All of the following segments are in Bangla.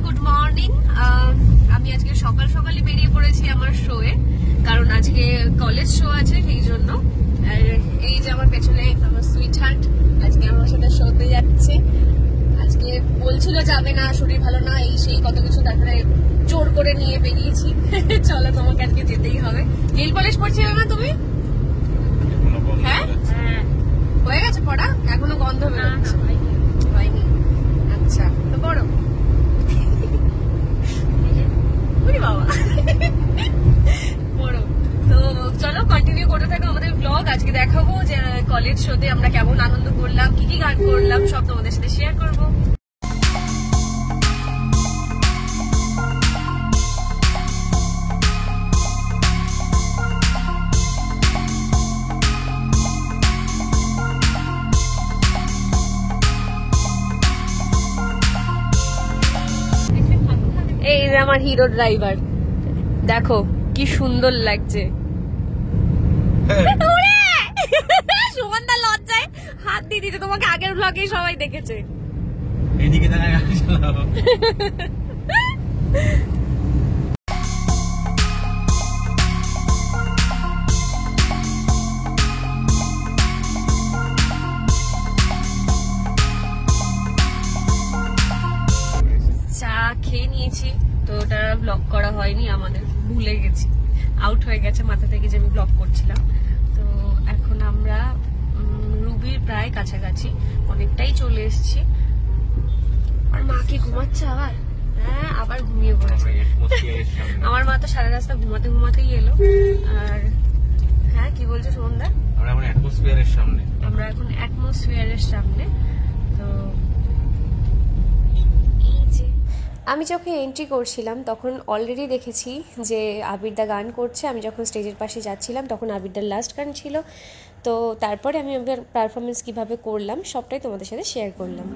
Good morning. আমি আজকে সকাল সকালই বেরিয়ে পড়েছি আমার শোয়ে, কারণ আজকে কলেজ শো আছে সেই জন্য। আর এই যে আমার পেছনে আমার সুইট হার্ট আজকে আমার সাথে শোতে যাচ্ছে। আজকে বলছিল যাবে না, শরীর ভালো না, এই সেই কত কিছু, তারপরে জোর করে নিয়ে বেরিয়েছি। চলো, তোমাকে আজকে যেতেই হবে। নীল পলিশ পড়ছি না তুমি? হ্যাঁ, হয়ে গেছে পড়া, এখনো গন্ধ বেরোচ্ছে? হয়নি। আচ্ছা, তো বড় বাবা বড়। তো চলো কন্টিনিউ করতে থাকো আমাদের ব্লগ। আজকে দেখাবো যে কলেজ শোতে আমরা কেমন আনন্দ করলাম, কি কি গান করলাম, সব তোমাদের সাথে শেয়ার করবো। এই যে আমার হিরো ড্রাইভার, দেখো কি সুন্দর লাগছে। সুমনদা লজ্জায় হাত দিয়ে দিতে, তোমাকে আগের ব্লগে সবাই দেখেছে। এদিকে দেখা গাড়ি চালাবো। চা খেয়ে নিয়েছি, তো ওটা ব্লগ করা হয়নি, আমাদের ভুলে গেছি, আউট হয়ে গেছে মাথা থেকে যে আমি ব্লগ করছিলাম। তো এখন আমরা রুবির প্রায় কাছাকাছি, অনেকটাই চলে এসেছি। আর মা কি ঘুমাচ্ছে আবার? হ্যাঁ, আবার ঘুমিয়ে পড়েছে। আমার মা তো সারা রাস্তা ঘুমাতে ঘুমাতেই এলো। আর হ্যাঁ, কি বলছো সুমনদা? আমরা এখন অ্যাটমসফিয়ারের সামনে। আমরা এখন অ্যাটমসফিয়ারের সামনে। তো আমি যখন এন্ট্রি করছিলাম তখন অলরেডি দেখেছি যে আবিরদা গান করছে। আমি যখন স্টেজের পাশে যাচ্ছিলাম তখন আবিরদার লাস্ট গান ছিল। তো তারপরে আমি আমার পারফরমেন্স কীভাবে করলাম সবটাই তোমাদের সাথে শেয়ার করলাম।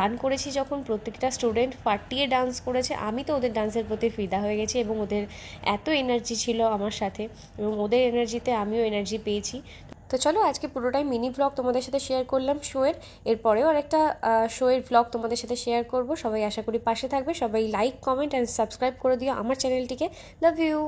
গান করেছি যখন প্রত্যেকটা স্টুডেন্ট ফাটিয়ে ডান্স করেছে, আমি তো ওদের ডান্সের প্রতি ফিদা হয়ে গেছি এবং ওদের এত এনার্জি ছিল আমার সাথে এবং ওদের এনার্জিতে আমিও এনার্জি পেয়েছি। তো চলো আজকে পুরোটাই মিনি ব্লগ তোমাদের সাথে শেয়ার করলাম শোয়ের, এরপরেও আরেকটা শোয়ের ব্লগ তোমাদের সাথে শেয়ার করব। সবাই আশা করি পাশে থাকবে, সবাই লাইক কমেন্ট অ্যান্ড সাবস্ক্রাইব করে দিও আমার চ্যানেলটিকে। Love you.